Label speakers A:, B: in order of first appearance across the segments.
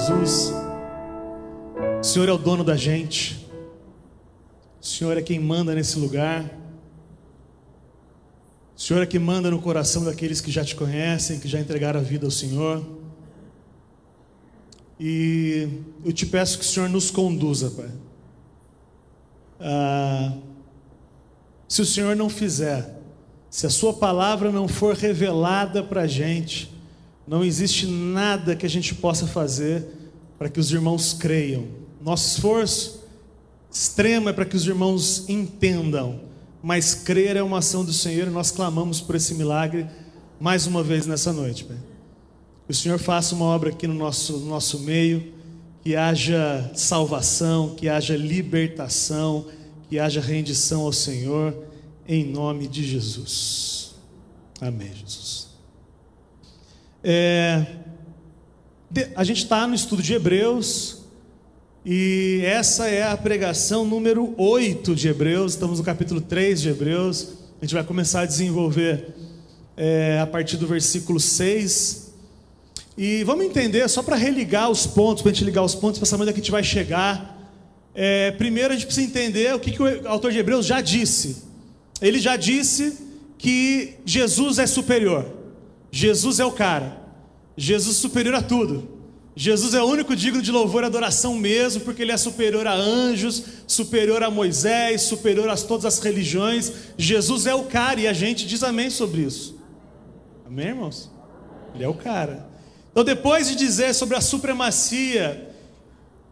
A: Jesus. O Senhor é o dono da gente. O Senhor é quem manda nesse lugar. O Senhor é quem manda no coração daqueles que já te conhecem, que já entregaram a vida ao Senhor. E eu te peço que o Senhor nos conduza, Pai. Se o Senhor não fizer, se a sua palavra não for revelada para a gente, não existe nada que a gente possa fazer para que os irmãos creiam. Nosso esforço extremo é para que os irmãos entendam, mas crer é uma ação do Senhor, e nós clamamos por esse milagre mais uma vez nessa noite, Pai. Que o Senhor faça uma obra aqui no nosso meio, que haja salvação, que haja libertação, que haja rendição ao Senhor, em nome de Jesus. Amém, Jesus. A gente está no estudo de Hebreus, e essa é a pregação número 8 de Hebreus. Estamos no capítulo 3 de Hebreus. A gente vai começar a desenvolver a partir do versículo 6. E vamos entender, só para religar os pontos, para a gente ligar os pontos, para saber onde é que a gente vai chegar. Primeiro a gente precisa entender o que o autor de Hebreus já disse. Ele já disse que Jesus é superior. Jesus é o cara. Jesus é superior a tudo. Jesus é o único digno de louvor e adoração mesmo, porque Ele é superior a anjos, superior a Moisés, superior a todas as religiões. Jesus é o cara, e a gente diz amém sobre isso. Amém, irmãos? Ele é o cara. Então, depois de dizer sobre a supremacia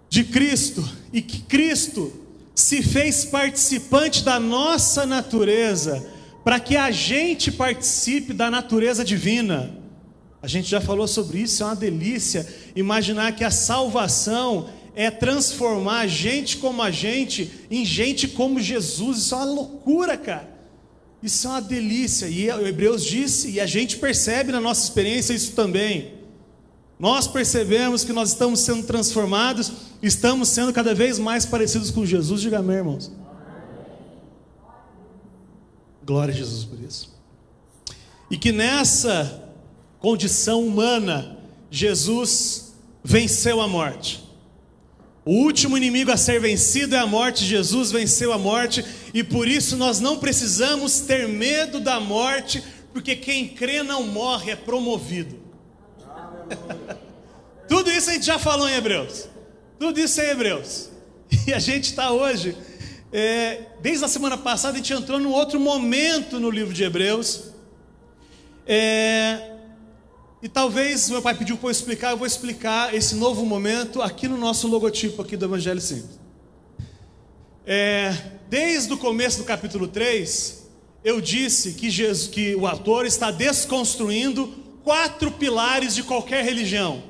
A: de Cristo, e que Cristo se fez participante da nossa natureza, para que a gente participe da natureza divina. A gente já falou sobre isso, é uma delícia imaginar que a salvação é transformar gente como a gente em gente como Jesus. Isso é uma loucura, cara. Isso é uma delícia. E o Hebreus disse, e a gente percebe na nossa experiência isso também. Nós percebemos que nós estamos sendo transformados, estamos sendo cada vez mais parecidos com Jesus. Diga amém, irmãos. Glória a Jesus por isso. E que nessa condição humana, Jesus venceu a morte. O último inimigo a ser vencido é a morte. Jesus venceu a morte, e por isso nós não precisamos ter medo da morte, porque quem crê não morre, é promovido. Tudo isso a gente já falou em Hebreus. Tudo isso é Hebreus. E a gente está hoje, desde a semana passada, a gente entrou num outro momento no livro de Hebreus. E talvez meu pai pediu para eu explicar, eu vou explicar esse novo momento aqui no nosso logotipo aqui do Evangelho Simples. Desde o começo do capítulo 3, eu disse que o autor está desconstruindo 4 pilares de qualquer religião.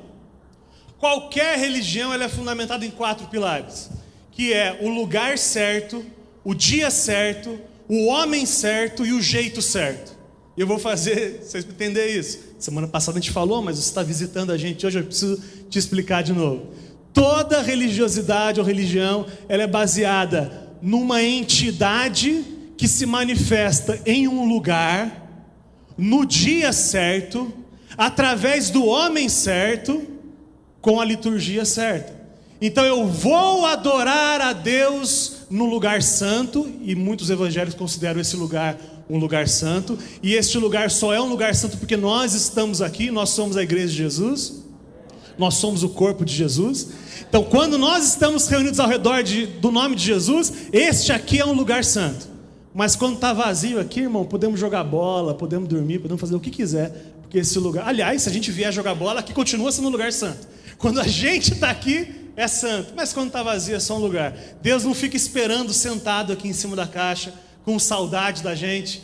A: Qualquer religião ela é fundamentada em 4 pilares, que é o lugar certo, o dia certo, o homem certo e o jeito certo. E eu vou fazer vocês entenderem isso. Semana passada a gente falou, mas você está visitando a gente hoje, eu preciso te explicar de novo. Toda religiosidade ou religião, ela é baseada numa entidade que se manifesta em um lugar, no dia certo, através do homem certo, com a liturgia certa. Então eu vou adorar a Deus no lugar santo, e muitos evangelhos consideram esse lugar um lugar santo, e este lugar só é um lugar santo porque nós estamos aqui, nós somos a igreja de Jesus, nós somos o corpo de Jesus. Então quando nós estamos reunidos ao redor do nome de Jesus, este aqui é um lugar santo. Mas quando está vazio aqui, irmão, podemos jogar bola, podemos dormir, podemos fazer o que quiser, porque esse lugar, aliás, se a gente vier jogar bola, aqui continua sendo um lugar santo. Quando a gente está aqui, é santo, mas quando está vazio é só um lugar. Deus não fica esperando sentado aqui em cima da caixa, com saudade da gente.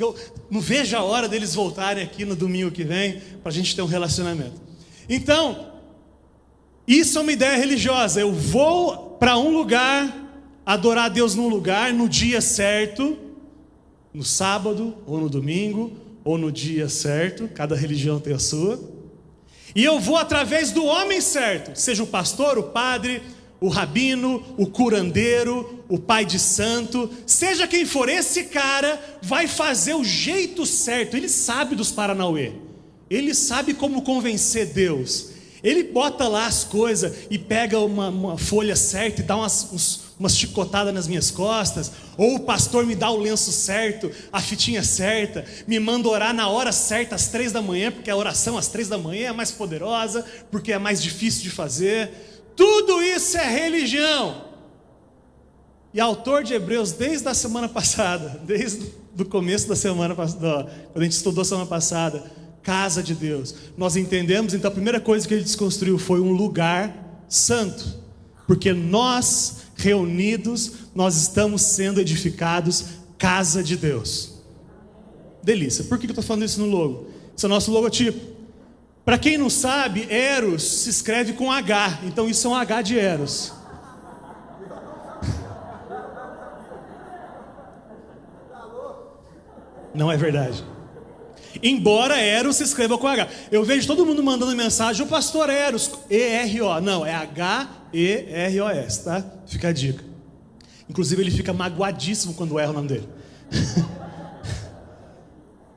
A: Eu não vejo a hora deles voltarem aqui no domingo que vem, para a gente ter um relacionamento. Então, isso é uma ideia religiosa. Eu vou para um lugar, adorar a Deus num lugar, no dia certo, no sábado, ou no domingo, ou no dia certo, cada religião tem a sua. E eu vou através do homem certo, seja o pastor, o padre, o rabino, o curandeiro, o pai de santo, seja quem for, esse cara vai fazer o jeito certo. Ele sabe dos paranauê, ele sabe como convencer Deus. Ele bota lá as coisas e pega uma folha certa e dá umas chicotadas nas minhas costas, ou o pastor me dá o lenço certo, a fitinha certa, me manda orar na hora certa, às 3 da manhã, porque a oração às 3 da manhã é mais poderosa, porque é mais difícil de fazer. Tudo isso é religião. E autor de Hebreus, desde a semana passada, desde o começo da semana passada, quando a gente estudou semana passada, casa de Deus, nós entendemos, então a primeira coisa que ele desconstruiu foi um lugar santo, porque nós reunidos, nós estamos sendo edificados casa de Deus. Delícia. Por que eu estou falando isso no logo? Esse é o nosso logotipo. Para quem não sabe, Eros se escreve com H, então isso é um H de Eros. Não é verdade. Embora Eros se escreva com H. Eu vejo todo mundo mandando mensagem, o pastor Eros, E-R-O. Não, é H-E-R-O-S, tá? Fica a dica. Inclusive ele fica magoadíssimo quando erra o nome dele.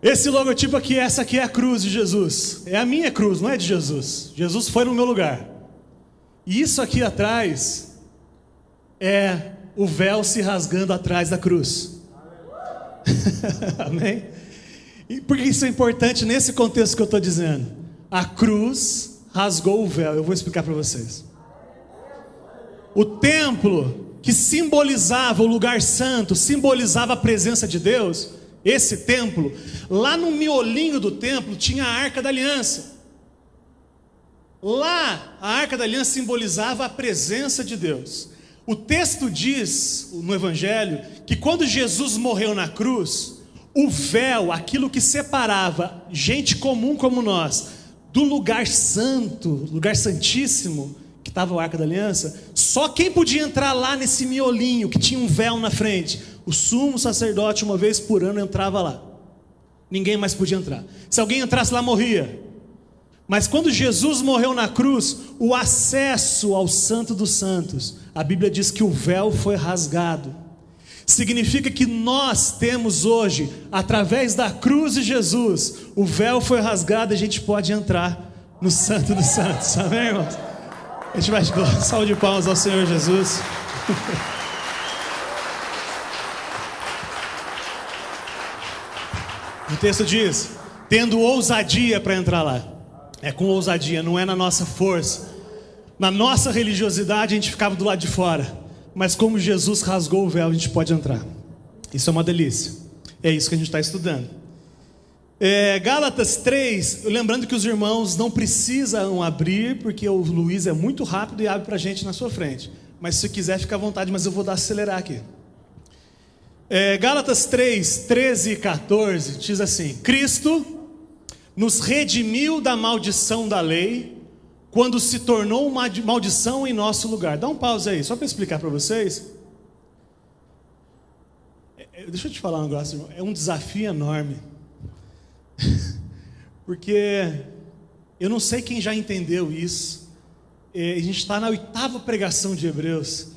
A: Esse logotipo aqui, essa aqui é a cruz de Jesus. É a minha cruz, não é de Jesus. Jesus foi no meu lugar. E isso aqui atrás é o véu se rasgando atrás da cruz. Amém? E por que isso é importante nesse contexto que eu estou dizendo? A cruz rasgou o véu. Eu vou explicar para vocês. O templo que simbolizava o lugar santo, simbolizava a presença de Deus, esse templo, lá no miolinho do templo tinha a Arca da Aliança. Lá a Arca da Aliança simbolizava a presença de Deus. O texto diz no Evangelho que quando Jesus morreu na cruz, o véu, aquilo que separava gente comum como nós do lugar santo, lugar santíssimo, que estava a Arca da Aliança, só quem podia entrar lá nesse miolinho que tinha um véu na frente, o sumo sacerdote uma vez por ano entrava lá. Ninguém mais podia entrar. Se alguém entrasse lá, morria. Mas quando Jesus morreu na cruz, o acesso ao Santo dos Santos, a Bíblia diz que o véu foi rasgado. Significa que nós temos hoje, através da cruz de Jesus, o véu foi rasgado e a gente pode entrar no Santo dos Santos. Amém, irmãos? A gente vai dar salve de palmas ao Senhor Jesus. O texto diz, tendo ousadia para entrar lá. É com ousadia, não é na nossa força. Na nossa religiosidade a gente ficava do lado de fora. Mas como Jesus rasgou o véu, a gente pode entrar. Isso é uma delícia. É isso que a gente está estudando. Gálatas 3, lembrando que os irmãos não precisam abrir, porque o Luiz é muito rápido e abre para a gente na sua frente. Mas se quiser, fica à vontade, mas eu vou acelerar aqui. Gálatas 3, 13 e 14, diz assim: Cristo nos redimiu da maldição da lei, quando se tornou uma maldição em nosso lugar. Dá um pause aí, só para explicar para vocês. Deixa eu te falar um negócio, irmão. É um desafio enorme. Porque eu não sei quem já entendeu isso. A gente está na 8ª pregação de Hebreus.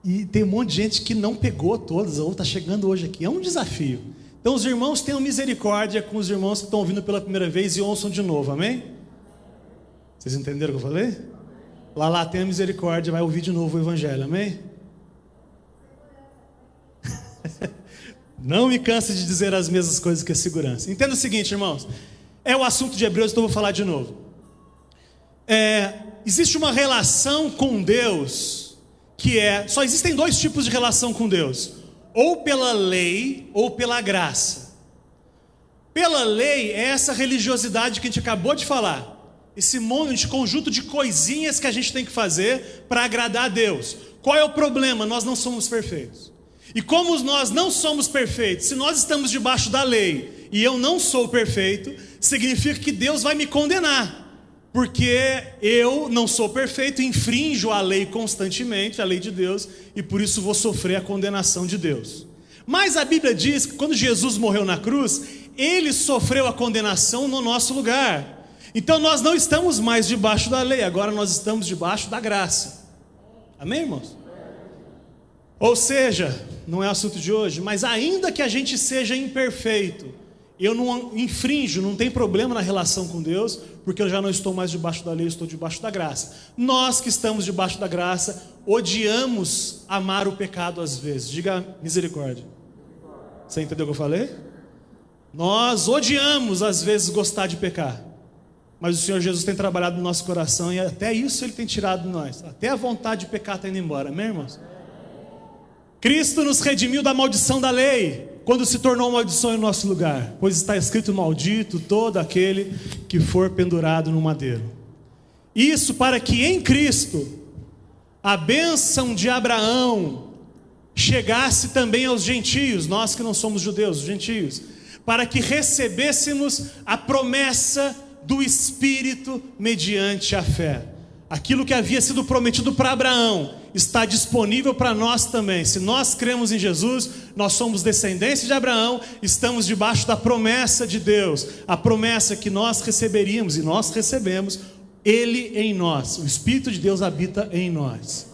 A: E tem um monte de gente que não pegou todas, ou está chegando hoje aqui. É um desafio. Então os irmãos tenham misericórdia com os irmãos que estão ouvindo pela primeira vez e ouçam de novo, amém? Vocês entenderam o que eu falei? Lá tenha misericórdia, vai ouvir de novo o Evangelho, amém? Não me canse de dizer as mesmas coisas que a segurança. Entenda o seguinte, irmãos. É o assunto de Hebreus, então eu vou falar de novo. Existe uma relação com Deus só existem 2 tipos de relação com Deus: ou pela lei ou pela graça. Pela lei é essa religiosidade que a gente acabou de falar, esse conjunto de coisinhas que a gente tem que fazer para agradar a Deus. Qual é o problema? Nós não somos perfeitos. E como nós não somos perfeitos, se nós estamos debaixo da lei e eu não sou perfeito, significa que Deus vai me condenar. Porque eu não sou perfeito, infrinjo a lei constantemente, a lei de Deus, e por isso vou sofrer a condenação de Deus. Mas a Bíblia diz que quando Jesus morreu na cruz, Ele sofreu a condenação no nosso lugar. Então nós não estamos mais debaixo da lei, agora nós estamos debaixo da graça. Amém, irmãos? Ou seja, não é o assunto de hoje, mas ainda que a gente seja imperfeito, eu não infrinjo, não tem problema na relação com Deus, porque eu já não estou mais debaixo da lei, eu estou debaixo da graça. Nós que estamos debaixo da graça, odiamos amar o pecado às vezes. Diga misericórdia. Você entendeu o que eu falei? Nós odiamos às vezes gostar de pecar, mas o Senhor Jesus tem trabalhado no nosso coração e até isso Ele tem tirado de nós. Até a vontade de pecar está indo embora, amém, irmãos? Cristo nos redimiu da maldição da lei, quando se tornou maldição em nosso lugar, pois está escrito: maldito todo aquele que for pendurado no madeiro. Isso para que em Cristo a bênção de Abraão chegasse também aos gentios, nós que não somos judeus, os gentios, para que recebêssemos a promessa do Espírito mediante a fé. Aquilo que havia sido prometido para Abraão está disponível para nós também. Se nós cremos em Jesus, nós somos descendentes de Abraão, estamos debaixo da promessa de Deus, a promessa que nós receberíamos, e nós recebemos, Ele em nós, o Espírito de Deus habita em nós.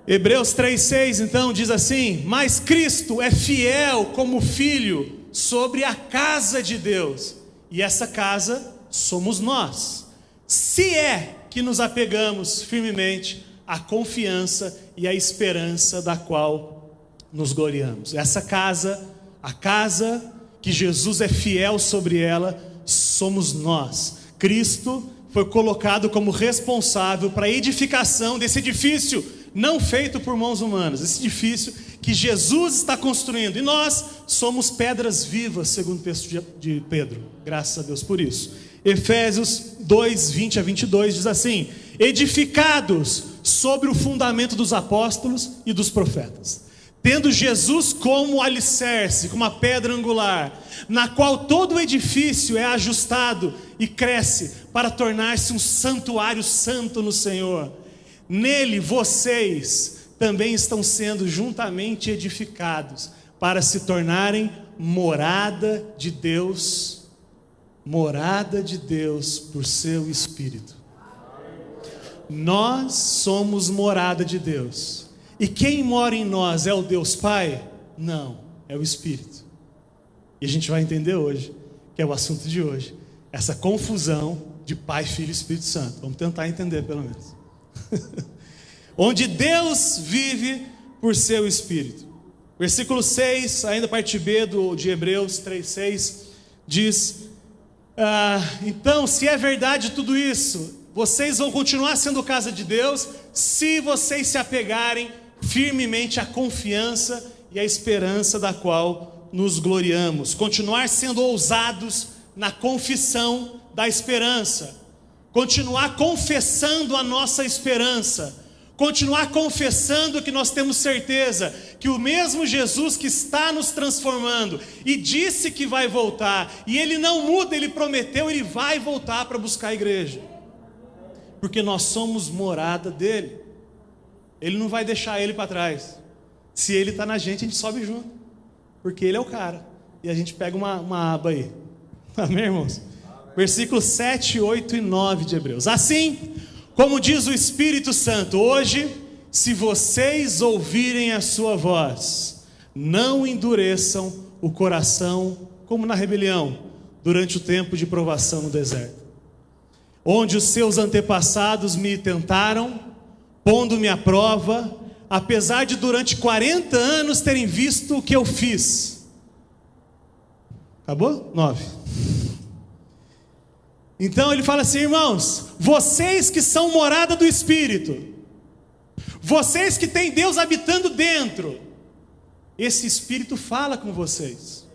A: Hebreus 3,6 então diz assim: mas Cristo é fiel como filho sobre a casa de Deus, e essa casa somos nós, se é que nos apegamos firmemente à confiança e à esperança da qual nos gloriamos. Essa casa, a casa que Jesus é fiel sobre ela, somos nós. Cristo foi colocado como responsável para a edificação desse edifício, não feito por mãos humanas, esse edifício que Jesus está construindo, e nós somos pedras vivas, segundo o texto de Pedro, graças a Deus por isso. Efésios 2, 20 a 22 diz assim: edificados sobre o fundamento dos apóstolos e dos profetas, tendo Jesus como alicerce, como a pedra angular, na qual todo o edifício é ajustado e cresce para tornar-se um santuário santo no Senhor. Nele vocês também estão sendo juntamente edificados para se tornarem morada de Deus por seu Espírito. Nós somos morada de Deus. E quem mora em nós é o Deus Pai? Não, é o Espírito. E a gente vai entender hoje, que é o assunto de hoje, essa confusão de Pai, Filho e Espírito Santo. Vamos tentar entender pelo menos. Onde Deus vive por seu Espírito. Versículo 6, ainda parte B de Hebreus 3,6, diz: então, se é verdade tudo isso, vocês vão continuar sendo casa de Deus, se vocês se apegarem firmemente à confiança e à esperança da qual nos gloriamos. Continuar sendo ousados na confissão da esperança, continuar confessando a nossa esperança, continuar confessando que nós temos certeza que o mesmo Jesus que está nos transformando e disse que vai voltar, e Ele não muda, Ele prometeu, Ele vai voltar para buscar a igreja, porque nós somos morada dEle. Ele não vai deixar Ele para trás. Se Ele está na gente, a gente sobe junto, porque Ele é o cara, e a gente pega uma aba aí. Amém, irmãos? Versículos 7, 8 e 9 de Hebreus. Assim como diz o Espírito Santo, hoje, se vocês ouvirem a sua voz, não endureçam o coração como na rebelião, durante o tempo de provação no deserto, onde os seus antepassados me tentaram, pondo-me à prova, apesar de durante 40 anos terem visto o que eu fiz. Acabou? 9. Então ele fala assim: irmãos, vocês que são morada do Espírito, vocês que têm Deus habitando dentro, esse Espírito fala com vocês.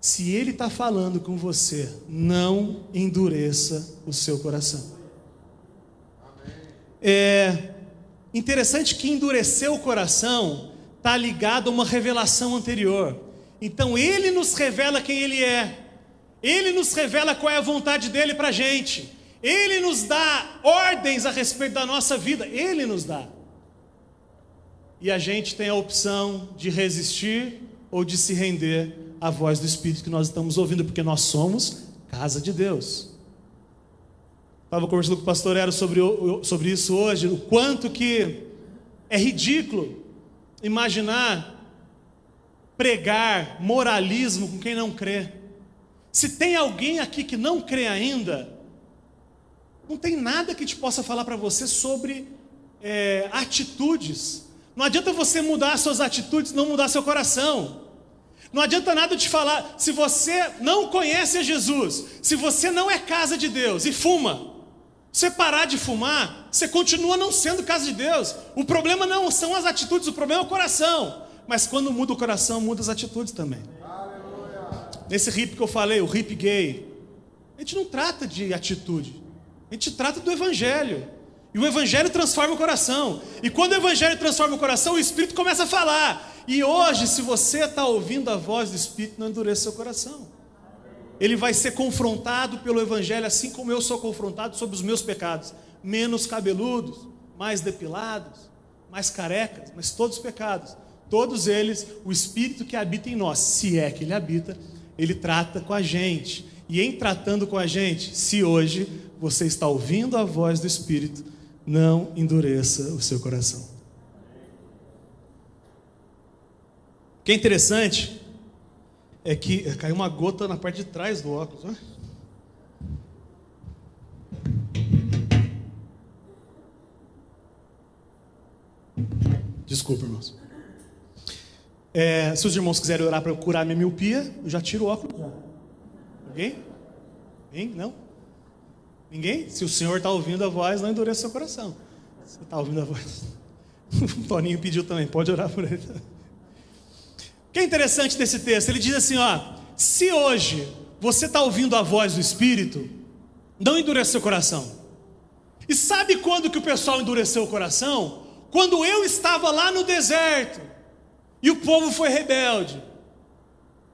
A: Se Ele está falando com você, não endureça o seu coração. É interessante que endurecer o coração está ligado a uma revelação anterior. Então Ele nos revela quem Ele é, Ele nos revela qual é a vontade dEle para a gente, Ele nos dá ordens a respeito da nossa vida, Ele nos dá. E a gente tem a opção de resistir ou de se render à voz do Espírito que nós estamos ouvindo, porque nós somos casa de Deus. Estava conversando com o pastor Ero sobre isso hoje, o quanto que é ridículo imaginar pregar moralismo com quem não crê. Se tem alguém aqui que não crê ainda, não tem nada que te possa falar para você sobre atitudes. Não adianta você mudar suas atitudes, não mudar seu coração. Não adianta nada te falar, se você não conhece a Jesus, se você não é casa de Deus e fuma, você parar de fumar, você continua não sendo casa de Deus. O problema não são as atitudes, o problema é o coração. Mas quando muda o coração, muda as atitudes também. Aleluia. Nesse hip que eu falei, o hip gay, a gente não trata de atitude, a gente trata do Evangelho. E o Evangelho transforma o coração. E quando o Evangelho transforma o coração, o Espírito começa a falar. E hoje, se você está ouvindo a voz do Espírito, não endureça seu coração. Ele vai ser confrontado pelo Evangelho, assim como eu sou confrontado sobre os meus pecados. Menos cabeludos, mais depilados, mais carecas, mas todos os pecados. Todos eles, o Espírito que habita em nós, se é que Ele habita, Ele trata com a gente. E em tratando com a gente, se hoje você está ouvindo a voz do Espírito, não endureça o seu coração. O que é interessante é que caiu uma gota na parte de trás do óculos. Ó. Desculpa, irmãos. Se os irmãos quiserem orar para eu curar minha miopia, eu já tiro o óculos. Alguém? Ninguém? Não? Ninguém? Se o Senhor está ouvindo a voz, não endureça seu coração. Você está ouvindo a voz? O Toninho pediu também, pode orar por ele. O que é interessante desse texto? Ele diz assim, ó, se hoje você está ouvindo a voz do Espírito, não endureça seu coração. E sabe quando que o pessoal endureceu o coração? Quando eu estava lá no deserto e o povo foi rebelde.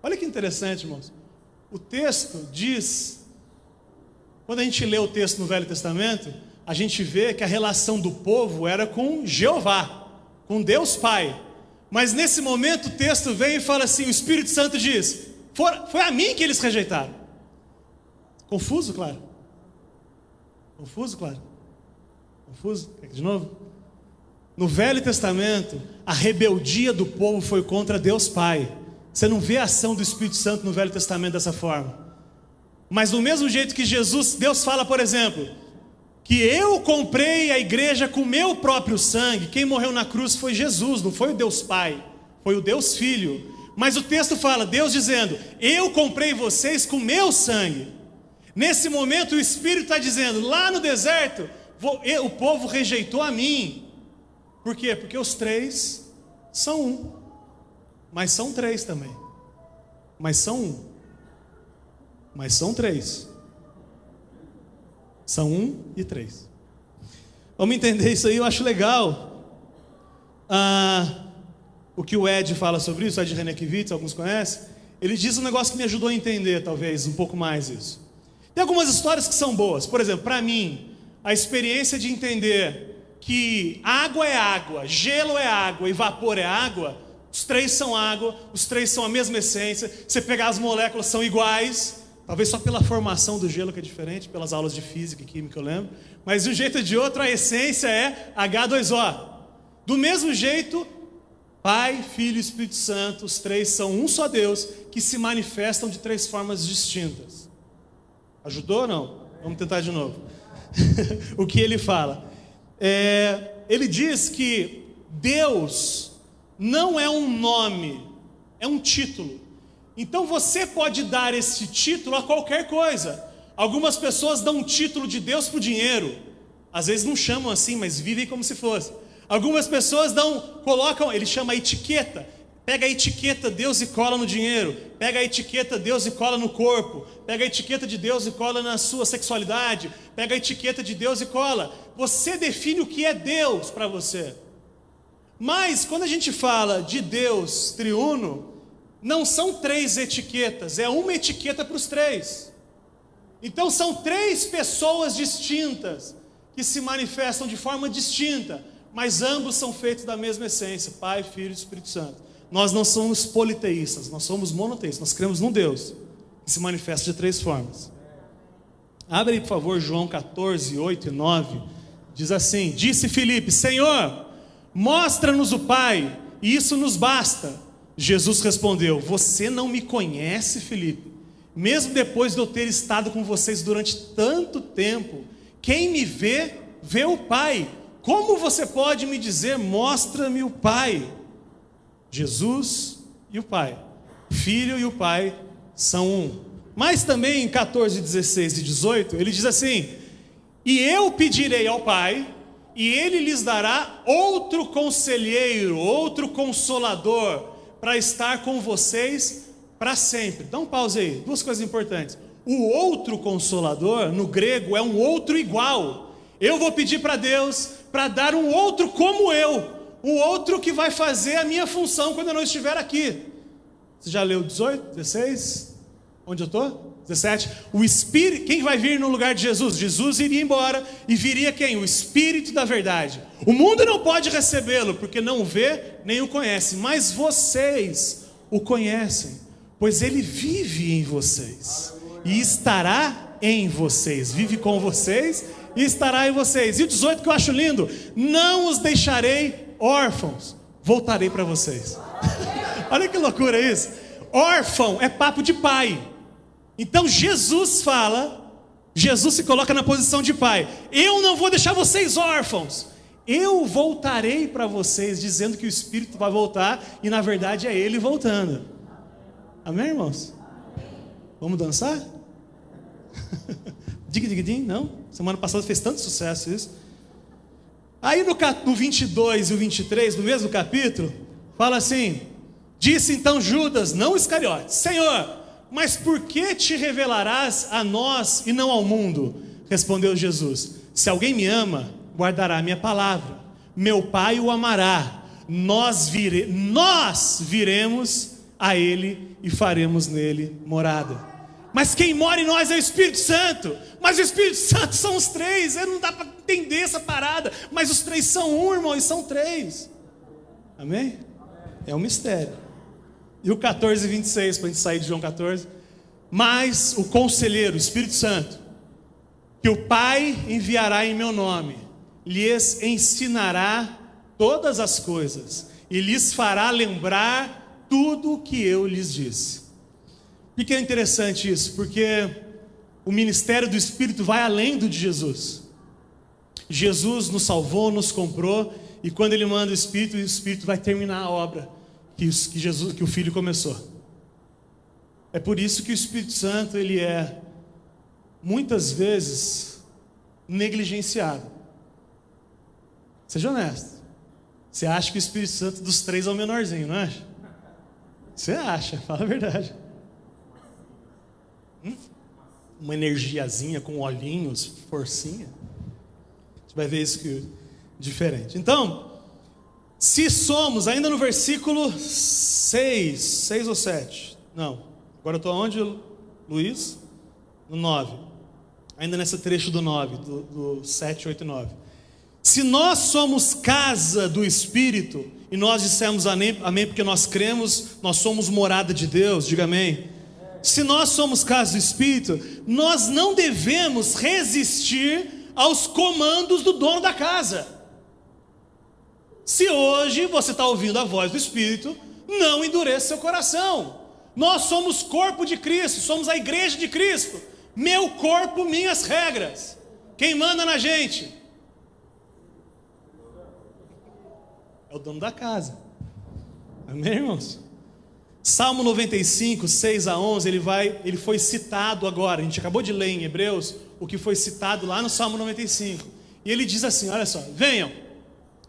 A: Olha que interessante, irmãos. O texto diz, quando a gente lê o texto no Velho Testamento, a gente vê que a relação do povo era com Jeová, com Deus Pai. Mas nesse momento o texto vem e fala assim, o Espírito Santo diz, foi a mim que eles rejeitaram. Confuso, claro? Confuso, claro? Confuso? Quer que de novo? No Velho Testamento, a rebeldia do povo foi contra Deus Pai. Você não vê a ação do Espírito Santo no Velho Testamento dessa forma. Mas do mesmo jeito que Deus fala, por exemplo, que eu comprei a igreja com meu próprio sangue, quem morreu na cruz foi Jesus, não foi o Deus Pai, foi o Deus Filho. Mas o texto fala, Deus dizendo, eu comprei vocês com meu sangue. Nesse momento o Espírito está dizendo, lá no deserto, o povo rejeitou a mim. Por quê? Porque os três são um, mas são três também. Mas são um, mas são três. São um e três. Vamos entender isso aí, eu acho legal. O que o Ed fala sobre isso, o Ed Renekiewicz, alguns conhecem. Ele diz um negócio que me ajudou a entender, talvez, um pouco mais isso. Tem algumas histórias que são boas. Por exemplo, para mim, a experiência de entender que água é água, gelo é água e vapor é água, os três são água, os três são a mesma essência. Você pegar as moléculas são iguais, talvez só pela formação do gelo que é diferente, pelas aulas de física e química eu lembro, mas de um jeito ou de outro a essência é H2O. Do mesmo jeito, Pai, Filho e Espírito Santo, os três são um só Deus, que se manifestam de três formas distintas. Ajudou ou não? Vamos tentar de novo. O que ele fala? Ele diz que Deus não é um nome, é um título. Então você pode dar esse título a qualquer coisa. Algumas pessoas dão um título de Deus para o dinheiro. Às vezes não chamam assim, mas vivem como se fosse. Algumas pessoas colocam, ele chama etiqueta. Pega a etiqueta Deus e cola no dinheiro. Pega a etiqueta Deus e cola no corpo. Pega a etiqueta de Deus e cola na sua sexualidade. Pega a etiqueta de Deus e cola. Você define o que é Deus para você. Mas quando a gente fala de Deus triuno, não são três etiquetas, é uma etiqueta para os três. Então são três pessoas distintas que se manifestam de forma distinta, mas ambos são feitos da mesma essência, Pai, Filho e Espírito Santo. Nós não somos politeístas, nós somos monoteístas, nós cremos num Deus que se manifesta de três formas. Abre aí, por favor, João 14, 8 e 9. Diz assim, disse Filipe, Senhor, mostra-nos o Pai, e isso nos basta. Jesus respondeu: você não me conhece, Filipe? Mesmo depois de eu ter estado com vocês durante tanto tempo, quem me vê, vê o Pai. Como você pode me dizer, mostra-me o Pai? Jesus e o Pai, o Filho e o Pai são um. Mas também em 14, 16 e 18, ele diz assim: e eu pedirei ao Pai, e Ele lhes dará outro conselheiro, outro consolador, para estar com vocês para sempre. Dá um pause aí, duas coisas importantes. O outro consolador, no grego, é um outro igual. Eu vou pedir para Deus para dar um outro como eu, um outro que vai fazer a minha função quando eu não estiver aqui. Você já leu 18, 16? Onde eu estou? 17. O Espírito, quem vai vir no lugar de Jesus? Jesus iria embora e viria quem? O Espírito da verdade. O mundo não pode recebê-lo, porque não o vê nem o conhece, mas vocês o conhecem, pois ele vive em vocês e estará em vocês. Vive com vocês e estará em vocês. E o 18 que eu acho lindo: não os deixarei órfãos, voltarei para vocês. Olha que loucura isso. Órfão é papo de pai. Então Jesus fala, Jesus se coloca na posição de pai: eu não vou deixar vocês órfãos, eu voltarei para vocês, dizendo que o Espírito vai voltar, e na verdade é Ele voltando. Amém, irmãos? Vamos dançar? Dig, não? Semana passada fez tanto sucesso isso. Aí no 22 e o 23, no mesmo capítulo, fala assim: disse então Judas, não Iscariotes: Senhor, mas por que te revelarás a nós e não ao mundo? Respondeu Jesus: se alguém me ama, guardará a minha palavra, meu Pai o amará, nós viremos a Ele e faremos nele morada. Mas quem mora em nós é o Espírito Santo. Mas o Espírito Santo são os três. Não dá para entender essa parada, mas os três são um, irmão, e são três. Amém? É um mistério. E o 14 e 26, para a gente sair de João 14: mas o conselheiro, o Espírito Santo, que o Pai enviará em meu nome, lhes ensinará todas as coisas e lhes fará lembrar tudo o que eu lhes disse. Por que é interessante isso? Porque o ministério do Espírito vai além do de Jesus. Jesus nos salvou, nos comprou, e quando Ele manda o Espírito vai terminar a obra que o Filho começou. É por isso que o Espírito Santo, ele é muitas vezes negligenciado. Seja honesto. Você acha que o Espírito Santo dos três é o menorzinho, não acha? Você acha, fala a verdade. Uma energiazinha com olhinhos, forcinha. A gente vai ver isso que diferente. Então, se somos, ainda no versículo 6 ou 7, não, agora eu estou onde, Luiz? No 9, ainda nesse trecho do 9, do 7, 8 e 9. Se nós somos casa do Espírito, e nós dissemos amém porque nós cremos, nós somos morada de Deus, diga amém. Se nós somos casa do Espírito, nós não devemos resistir aos comandos do dono da casa. Se hoje você está ouvindo a voz do Espírito, não endureça seu coração. Nós somos corpo de Cristo, somos a igreja de Cristo. Meu corpo, minhas regras. Quem manda na gente? É o dono da casa. Amém, irmãos? Salmo 95, 6 a 11, ele foi citado agora. A gente acabou de ler em Hebreus o que foi citado lá no Salmo 95. E ele diz assim, olha só: venham,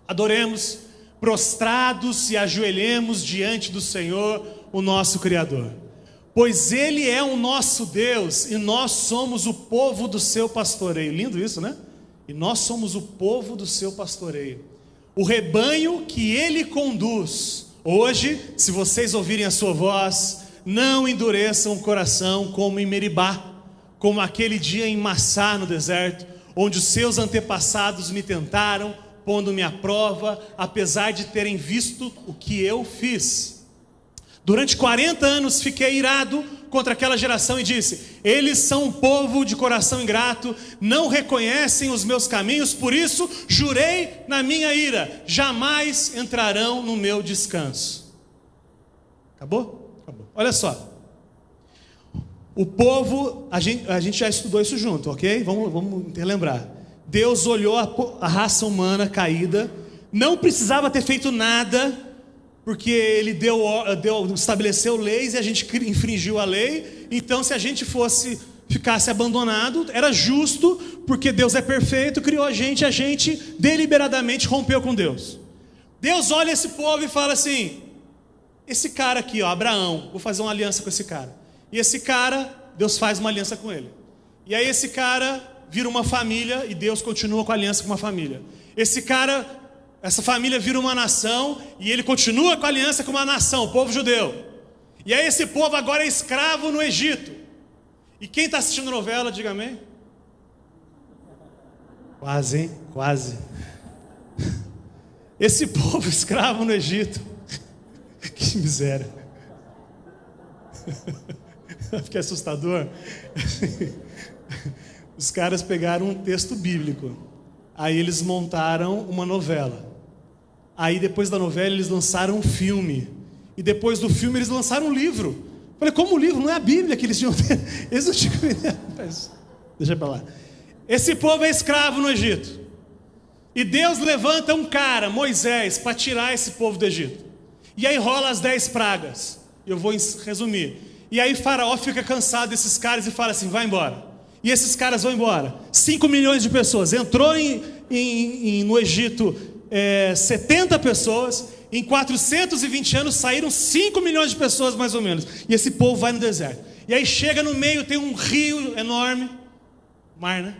A: adoremos, prostrados e ajoelhemos diante do Senhor, o nosso Criador. Pois Ele é o nosso Deus e nós somos o povo do seu pastoreio. Lindo isso, né? E nós somos o povo do seu pastoreio, o rebanho que Ele conduz. Hoje, se vocês ouvirem a sua voz, não endureçam o coração como em Meribá, como aquele dia em Massá no deserto, onde os seus antepassados me tentaram, pondo-me à prova, apesar de terem visto o que eu fiz. Durante 40 anos fiquei irado contra aquela geração e disse: eles são um povo de coração ingrato, não reconhecem os meus caminhos, por isso jurei na minha ira, jamais entrarão no meu descanso. Acabou? Acabou. Olha só. O povo, a gente já estudou isso junto, ok? Vamos relembrar. Deus olhou a raça humana caída, não precisava ter feito nada, porque Ele estabeleceu leis e a gente infringiu a lei. Então, se a gente ficasse abandonado, era justo, porque Deus é perfeito, criou a gente deliberadamente rompeu com Deus. Deus olha esse povo e fala assim: esse cara aqui, ó, Abraão, vou fazer uma aliança com esse cara. E esse cara, Deus faz uma aliança com ele. E aí esse cara vira uma família e Deus continua com a aliança com uma família. Essa família vira uma nação e ele continua com a aliança com uma nação, o povo judeu. E aí esse povo agora é escravo no Egito. E quem está assistindo novela, diga amém. Quase, hein? Quase. Esse povo escravo no Egito. Que miséria. Fiquei assustador. Os caras pegaram um texto bíblico. Aí eles montaram uma novela. Aí depois da novela eles lançaram um filme. E depois do filme eles lançaram um livro. Falei, como o livro? Não é a Bíblia que eles tinham. Eles não tinham ideia. Deixa pra lá. Esse povo é escravo no Egito. E Deus levanta um cara, Moisés, para tirar esse povo do Egito. E aí rola as 10 pragas. Eu vou resumir. E aí Faraó fica cansado desses caras e fala assim: vai embora. E esses caras vão embora. 5 milhões de pessoas. Entrou no Egito 70 pessoas. Em 420 anos saíram 5 milhões de pessoas mais ou menos. E esse povo vai no deserto. E aí chega no meio, tem um rio enorme. Mar, né?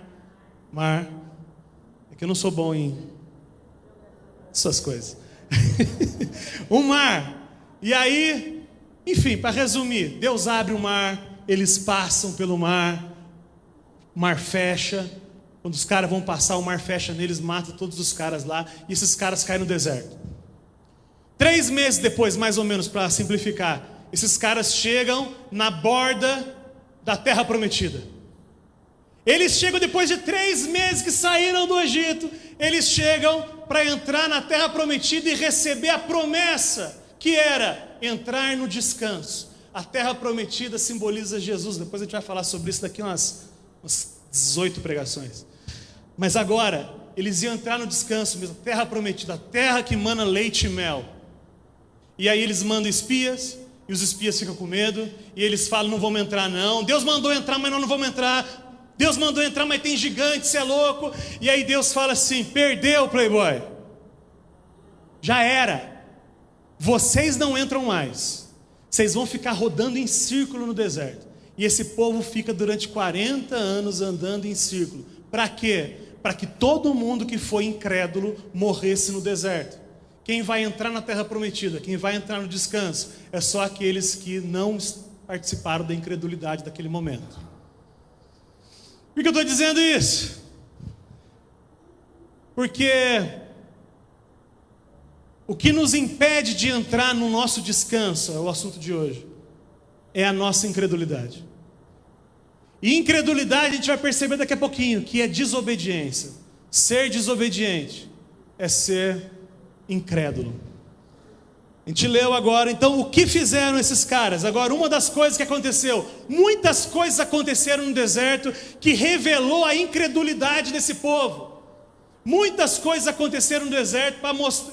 A: Mar. É que eu não sou bom em essas coisas. Um mar. E aí, enfim, para resumir, Deus abre o mar, eles passam pelo mar, o mar fecha. Quando os caras vão passar, o mar fecha neles, mata todos os caras lá, e esses caras caem no deserto. 3 meses depois, mais ou menos, para simplificar, esses caras chegam na borda da terra prometida. Eles chegam depois de 3 meses que saíram do Egito. Eles chegam para entrar na terra prometida e receber a promessa, que era entrar no descanso. A terra prometida simboliza Jesus. Depois a gente vai falar sobre isso daqui umas 18 pregações. Mas agora, eles iam entrar no descanso mesmo, a terra prometida, a terra que mana leite e mel. E aí eles mandam espias, e os espias ficam com medo, e eles falam: não vamos entrar não. Deus mandou entrar, mas nós não vamos entrar. Deus mandou entrar, mas tem gigante, você é louco. E aí Deus fala assim: perdeu, playboy. Já era. Vocês não entram mais. Vocês vão ficar rodando em círculo no deserto. E esse povo fica durante 40 anos andando em círculo. Para quê? Para que todo mundo que foi incrédulo morresse no deserto. Quem vai entrar na terra prometida, quem vai entrar no descanso, é só aqueles que não participaram da incredulidade daquele momento. Por que eu estou dizendo isso? Porque o que nos impede de entrar no nosso descanso, é o assunto de hoje, é a nossa incredulidade. E incredulidade a gente vai perceber daqui a pouquinho, que é desobediência. Ser desobediente é ser incrédulo. A gente leu agora, então, o que fizeram esses caras? Agora, uma das coisas que aconteceu, muitas coisas aconteceram no deserto que revelou a incredulidade desse povo. Muitas coisas aconteceram no deserto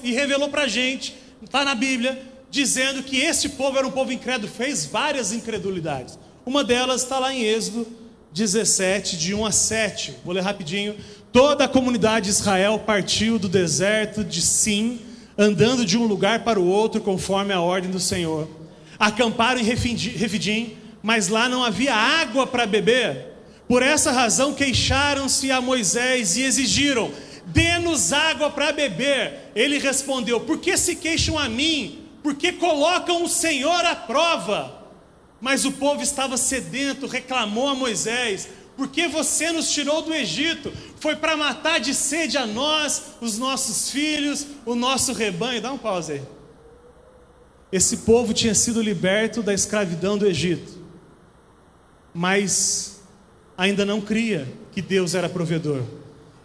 A: e revelou para a gente, está na Bíblia, dizendo que esse povo era um povo incrédulo, fez várias incredulidades. Uma delas está lá em Êxodo 17, de 1 a 7. Vou ler rapidinho. Toda a comunidade de Israel partiu do deserto de Sim, andando de um lugar para o outro, conforme a ordem do Senhor. Acamparam em Refidim, mas lá não havia água para beber. Por essa razão queixaram-se a Moisés e exigiram: dê-nos água para beber. Ele respondeu: por que se queixam a mim? Por que colocam o Senhor à prova? Mas o povo estava sedento, reclamou a Moisés: por que você nos tirou do Egito? Foi para matar de sede a nós, os nossos filhos, o nosso rebanho. Dá um pause aí. Esse povo tinha sido liberto da escravidão do Egito, mas ainda não cria que Deus era provedor.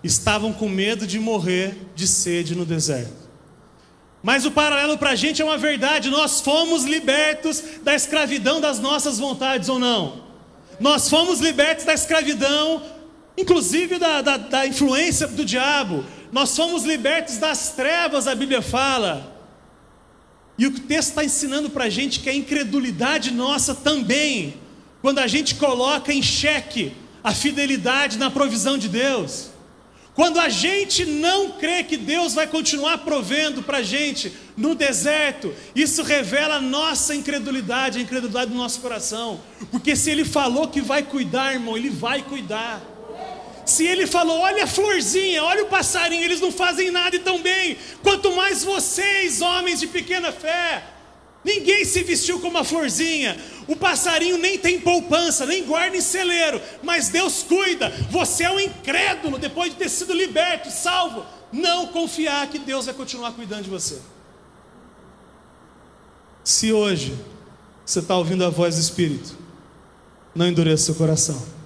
A: Estavam com medo de morrer de sede no deserto. Mas o paralelo para a gente é uma verdade: nós fomos libertos da escravidão das nossas vontades ou não? Nós fomos libertos da escravidão, inclusive da influência do diabo. Nós fomos libertos das trevas, a Bíblia fala. E o texto está ensinando para a gente que a incredulidade nossa também, quando a gente coloca em xeque a fidelidade na provisão de Deus, quando a gente não crê que Deus vai continuar provendo para a gente no deserto, isso revela a nossa incredulidade, a incredulidade do nosso coração. Porque se Ele falou que vai cuidar, irmão, Ele vai cuidar. Se Ele falou, olha a florzinha, olha o passarinho, eles não fazem nada e tão bem, quanto mais vocês, homens de pequena fé. Ninguém se vestiu como a florzinha, o passarinho nem tem poupança, nem guarda em celeiro, mas Deus cuida. Você é um incrédulo, depois de ter sido liberto, salvo, não confiar que Deus vai continuar cuidando de você. Se hoje você está ouvindo a voz do Espírito, não endureça seu coração.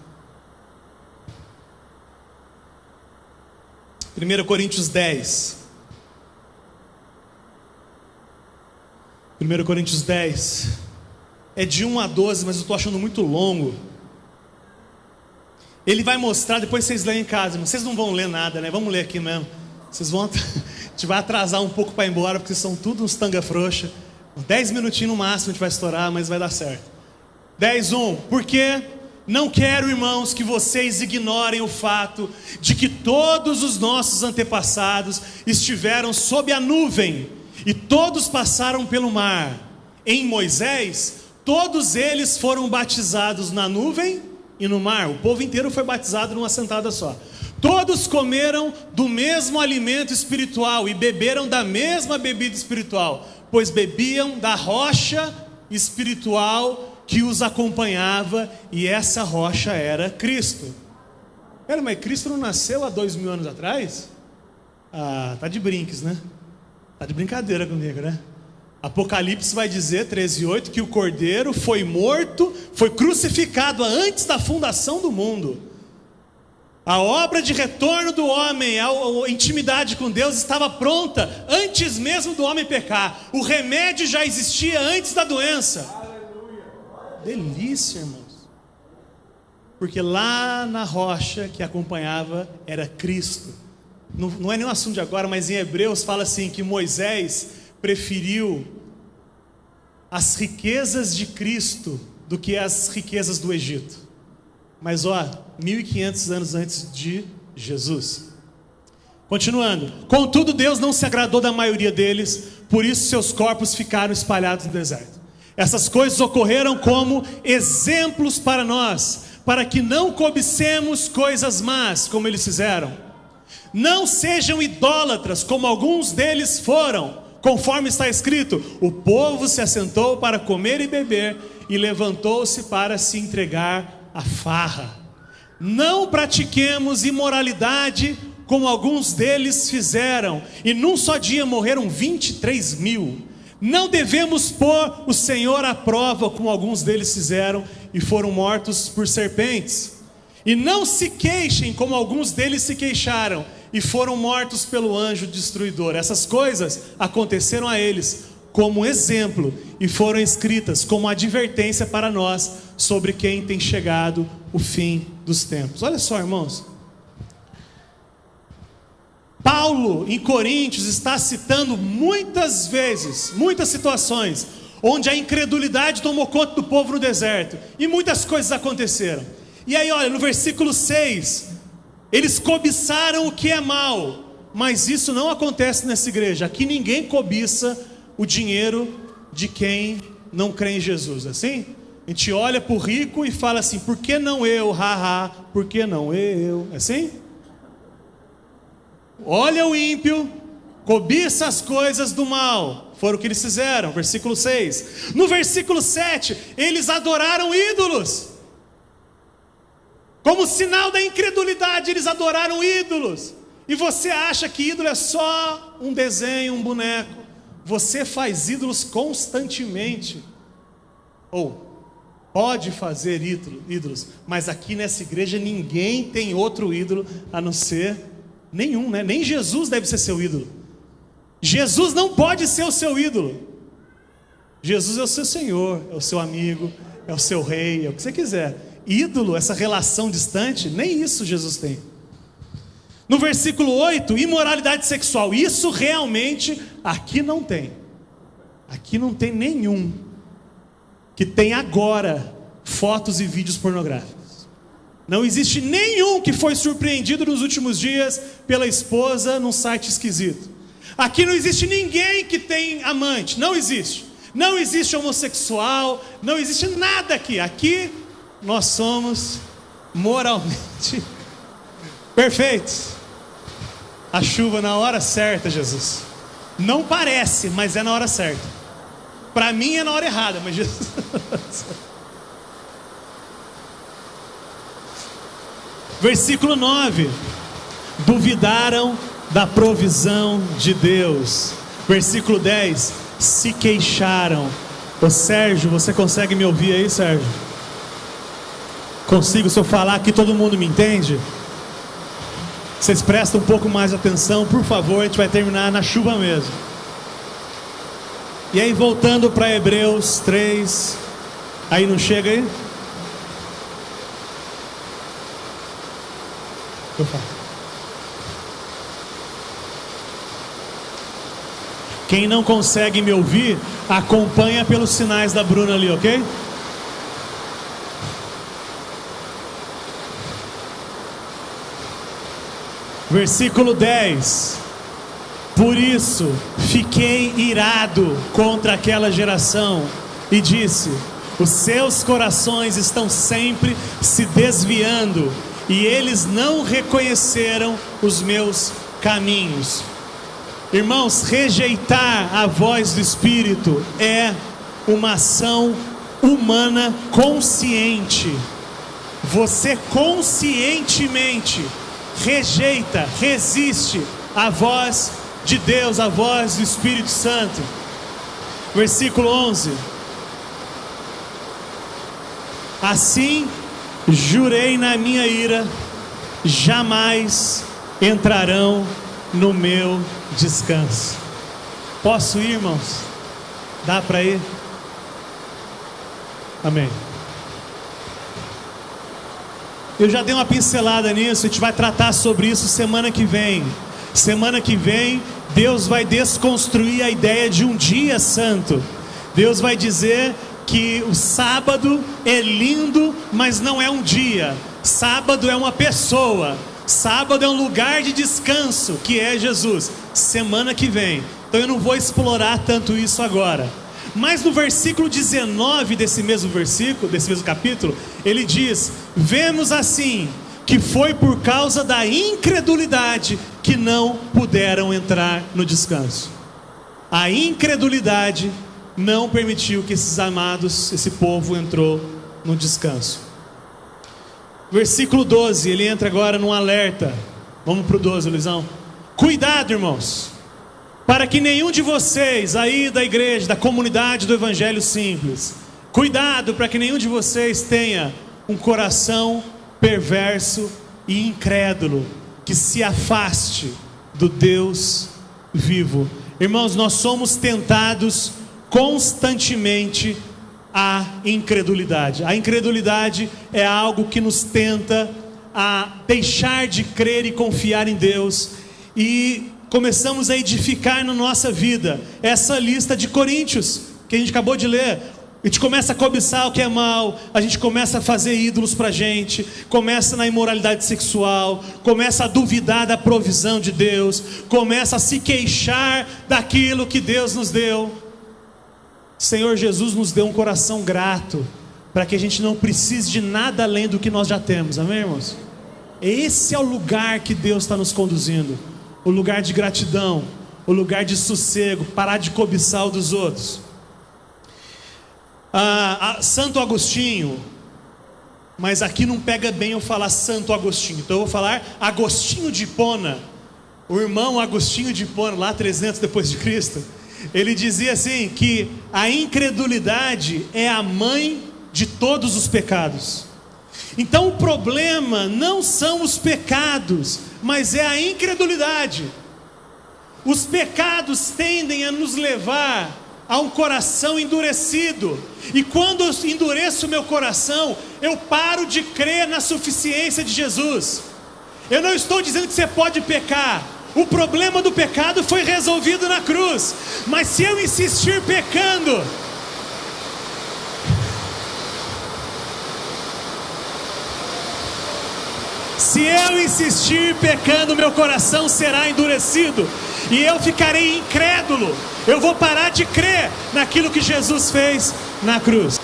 A: 1 Coríntios 10. 1 Coríntios 10. É de 1 a 12, mas eu estou achando muito longo. Ele vai mostrar, depois vocês leem em casa, mas vocês não vão ler nada, né? Vamos ler aqui mesmo. Vocês vão, a gente vai atrasar um pouco para ir embora, porque vocês são tudo uns tanga frouxa. 10 minutinhos no máximo a gente vai estourar, mas vai dar certo. 10:1. Porque não quero, irmãos, que vocês ignorem o fato de que todos os nossos antepassados estiveram sob a nuvem e todos passaram pelo mar. Em Moisés, todos eles foram batizados na nuvem e no mar. O povo inteiro foi batizado numa sentada só. Todos comeram do mesmo alimento espiritual e beberam da mesma bebida espiritual, pois bebiam da rocha espiritual que os acompanhava, e essa rocha era Cristo. Pera, mas Cristo não nasceu há 2000 anos atrás? Ah, tá de brinques, né? Tá de brincadeira comigo, né? Apocalipse vai dizer, 13:8, que o Cordeiro foi morto, foi crucificado antes da fundação do mundo. A obra de retorno do homem, a intimidade com Deus estava pronta antes mesmo do homem pecar. O remédio já existia antes da doença. Delícia, irmãos. Porque lá na rocha que acompanhava era Cristo. Não é nenhum assunto de agora, mas em Hebreus fala assim, que Moisés preferiu as riquezas de Cristo do que as riquezas do Egito. Mas 1500 anos antes de Jesus. Continuando. Contudo, Deus não se agradou da maioria deles, por isso seus corpos ficaram espalhados no deserto. Essas coisas ocorreram como exemplos para nós, para que não cobicemos coisas más, como eles fizeram. Não sejam idólatras, como alguns deles foram, conforme está escrito: o povo se assentou para comer e beber, e levantou-se para se entregar à farra. Não pratiquemos imoralidade, como alguns deles fizeram, e num só dia morreram 23.000. Não devemos pôr o Senhor à prova, como alguns deles fizeram e foram mortos por serpentes. E não se queixem, como alguns deles se queixaram e foram mortos pelo anjo destruidor. Essas coisas aconteceram a eles como exemplo e foram escritas como advertência para nós sobre quem tem chegado o fim dos tempos. Olha só, irmãos. Paulo, em Coríntios, está citando muitas vezes, muitas situações, onde a incredulidade tomou conta do povo no deserto, e muitas coisas aconteceram. E aí, olha, no versículo 6, eles cobiçaram o que é mal, mas isso não acontece nessa igreja. Aqui ninguém cobiça o dinheiro de quem não crê em Jesus, assim? A gente olha para o rico e fala assim, por que não eu, haha, por que não eu, assim? Olha o ímpio, cobiça as coisas do mal. Foi o que eles fizeram, versículo 6. No versículo 7, eles adoraram ídolos. Como sinal da incredulidade, eles adoraram ídolos. E você acha que ídolo é só um desenho, um boneco? Você faz ídolos constantemente. Ou pode fazer ídolos, mas aqui nessa igreja ninguém tem outro ídolo a não ser nenhum, né? Nem Jesus deve ser seu ídolo. Jesus não pode ser o seu ídolo. Jesus é o seu Senhor, é o seu amigo, é o seu rei, é o que você quiser. Ídolo, essa relação distante, nem isso Jesus tem. No versículo 8, imoralidade sexual. Isso realmente aqui não tem. Aqui não tem nenhum que tem agora fotos e vídeos pornográficos. Não existe nenhum que foi surpreendido nos últimos dias pela esposa num site esquisito. Aqui não existe ninguém que tem amante, não existe. Não existe homossexual, não existe nada aqui. Aqui nós somos moralmente perfeitos. A chuva na hora certa, Jesus. Não parece, mas é na hora certa. Para mim é na hora errada, mas Jesus. Versículo 9. Duvidaram da provisão de Deus. Versículo 10. Se queixaram. Ô Sérgio, você consegue me ouvir aí, Sérgio? Consigo, se eu falar aqui todo mundo me entende? Vocês prestam um pouco mais atenção, por favor, a gente vai terminar na chuva mesmo. E aí voltando para Hebreus 3. Aí não chega aí? Eu falo. Quem não consegue me ouvir, acompanha pelos sinais da Bruna ali, ok? Versículo 10. Por isso fiquei irado contra aquela geração e disse: os seus corações estão sempre se desviando e eles não reconheceram os meus caminhos. Irmãos, rejeitar a voz do Espírito é uma ação humana consciente. Você conscientemente rejeita, resiste à voz de Deus, à voz do Espírito Santo. Versículo 11. Assim jurei na minha ira, jamais entrarão no meu descanso. Posso ir, irmãos? Dá para ir? Amém. Eu já dei uma pincelada nisso, a gente vai tratar sobre isso semana que vem. Semana que vem, Deus vai desconstruir a ideia de um dia santo. Deus vai dizer que o sábado é lindo, mas não é um dia. Sábado é uma pessoa. Sábado é um lugar de descanso, que é Jesus. Semana que vem. Então eu não vou explorar tanto isso agora. Mas no versículo 19 desse mesmo capítulo, ele diz: vemos assim que foi por causa da incredulidade que não puderam entrar no descanso. A incredulidade não permitiu que esses amados, esse povo entrou no descanso. Versículo 12, ele entra agora num alerta. Vamos para o 12, Luizão. Cuidado, irmãos, para que nenhum de vocês aí da igreja, da comunidade do Evangelho Simples, cuidado para que nenhum de vocês tenha um coração perverso e incrédulo, que se afaste do Deus vivo. Irmãos, nós somos tentados constantemente a incredulidade. A incredulidade é algo que nos tenta a deixar de crer e confiar em Deus, e começamos a edificar na nossa vida essa lista de Coríntios que a gente acabou de ler. A gente começa a cobiçar o que é mal, a gente começa a fazer ídolos pra gente, começa na imoralidade sexual, começa a duvidar da provisão de Deus, começa a se queixar daquilo que Deus nos deu. Senhor Jesus nos deu um coração grato, para que a gente não precise de nada além do que nós já temos, amém, irmãos? Esse é o lugar que Deus está nos conduzindo, o lugar de gratidão, o lugar de sossego, parar de cobiçar o dos outros. Santo Agostinho, mas aqui não pega bem eu falar Santo Agostinho, então eu vou falar Agostinho de Hipona, o irmão Agostinho de Hipona, lá 300 depois de Cristo. Ele dizia assim, que a incredulidade é a mãe de todos os pecados. Então o problema não são os pecados, mas é a incredulidade. Os pecados tendem a nos levar a um coração endurecido. E quando eu endureço o meu coração, eu paro de crer na suficiência de Jesus. Eu não estou dizendo que você pode pecar. O problema do pecado foi resolvido na cruz. Mas se eu insistir pecando, meu coração será endurecido. E eu ficarei incrédulo. Eu vou parar de crer naquilo que Jesus fez na cruz.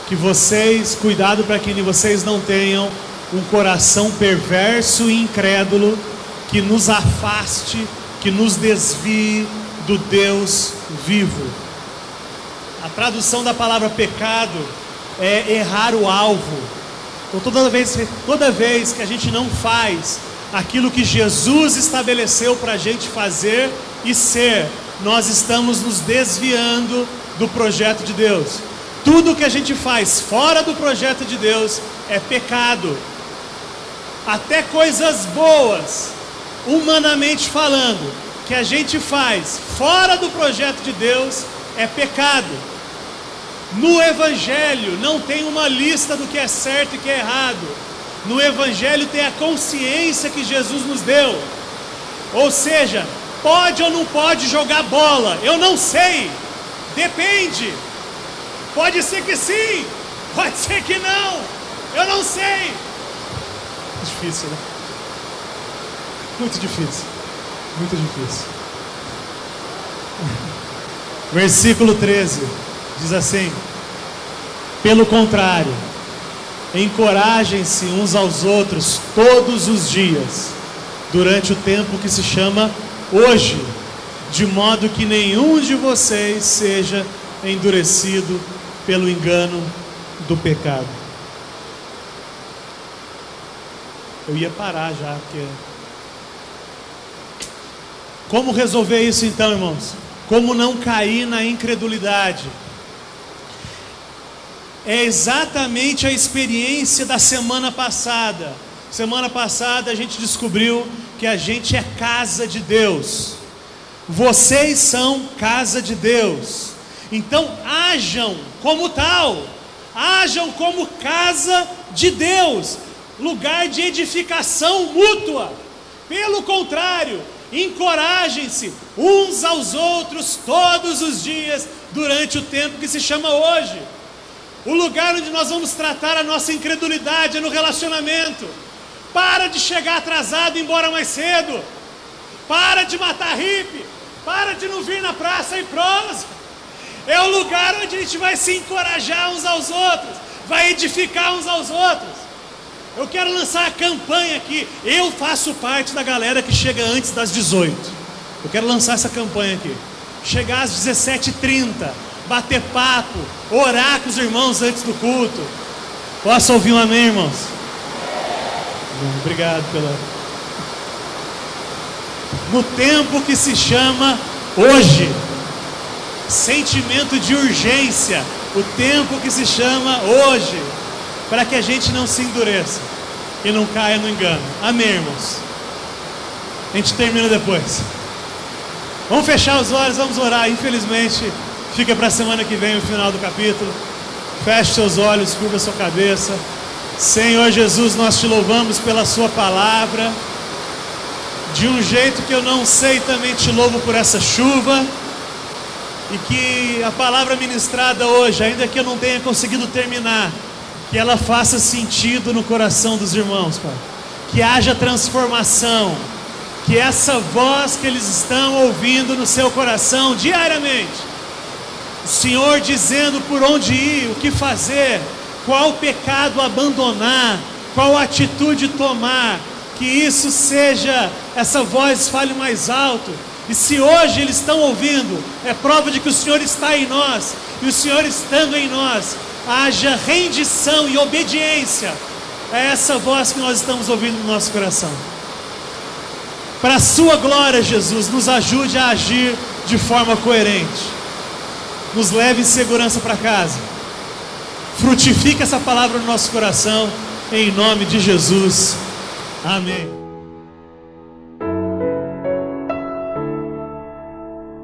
A: Que vocês, cuidado para que vocês não tenham um coração perverso e incrédulo que nos afaste, que nos desvie do Deus vivo. A tradução da palavra pecado é errar o alvo. Então toda vez que a gente não faz aquilo que Jesus estabeleceu para a gente fazer e ser, nós estamos nos desviando do projeto de Deus. Tudo que a gente faz fora do projeto de Deus é pecado. Até coisas boas, humanamente falando, que a gente faz fora do projeto de Deus é pecado. No Evangelho não tem uma lista do que é certo e que é errado. No Evangelho tem a consciência que Jesus nos deu. Ou seja, pode ou não pode jogar bola? Eu não sei. Depende. Pode ser que sim, pode ser que não. Eu não sei. Difícil, né? Muito difícil. Muito difícil. Versículo 13 diz assim: pelo contrário, encorajem-se uns aos outros todos os dias, durante o tempo que se chama hoje, de modo que nenhum de vocês seja endurecido pelo engano do pecado. Eu ia parar já, porque... Como resolver isso então, irmãos? Como não cair na incredulidade? É exatamente a experiência da semana passada. Semana passada a gente descobriu que a gente é casa de Deus. Vocês são casa de Deus. Então ajam como tal. Ajam como casa de Deus. Lugar de edificação mútua. Pelo contrário, encorajem-se uns aos outros todos os dias durante o tempo que se chama hoje. O lugar onde nós vamos tratar a nossa incredulidade é no relacionamento. Para de chegar atrasado e ir embora mais cedo. Para de matar hippie. Para de não vir na praça em prosa. É o lugar onde a gente vai se encorajar uns aos outros, vai edificar uns aos outros. Eu quero lançar a campanha aqui. Eu faço parte da galera que chega antes das 18. Eu quero lançar essa campanha aqui. Chegar às 17h30, bater papo, orar com os irmãos antes do culto. Posso ouvir um amém, irmãos? Obrigado pela... No tempo que se chama hoje. Sentimento de urgência. O tempo que se chama hoje. Para que a gente não se endureça e não caia no engano. Amém, irmãos? A gente termina depois. Vamos fechar os olhos, vamos orar. Infelizmente, fica para a semana que vem o final do capítulo. Feche seus olhos, curva sua cabeça. Senhor Jesus, nós te louvamos pela sua palavra. De um jeito que eu não sei, também te louvo por essa chuva. E que a palavra ministrada hoje, ainda que eu não tenha conseguido terminar, que ela faça sentido no coração dos irmãos, Pai. Que haja transformação. Que essa voz que eles estão ouvindo no seu coração diariamente, o Senhor dizendo por onde ir, o que fazer, qual pecado abandonar, qual atitude tomar, que isso seja, essa voz fale mais alto. E se hoje eles estão ouvindo, é prova de que o Senhor está em nós. E o Senhor estando em nós, haja rendição e obediência a essa voz que nós estamos ouvindo no nosso coração. Para a sua glória, Jesus, nos ajude a agir de forma coerente. Nos leve em segurança para casa. Frutifique essa palavra no nosso coração, em nome de Jesus. Amém.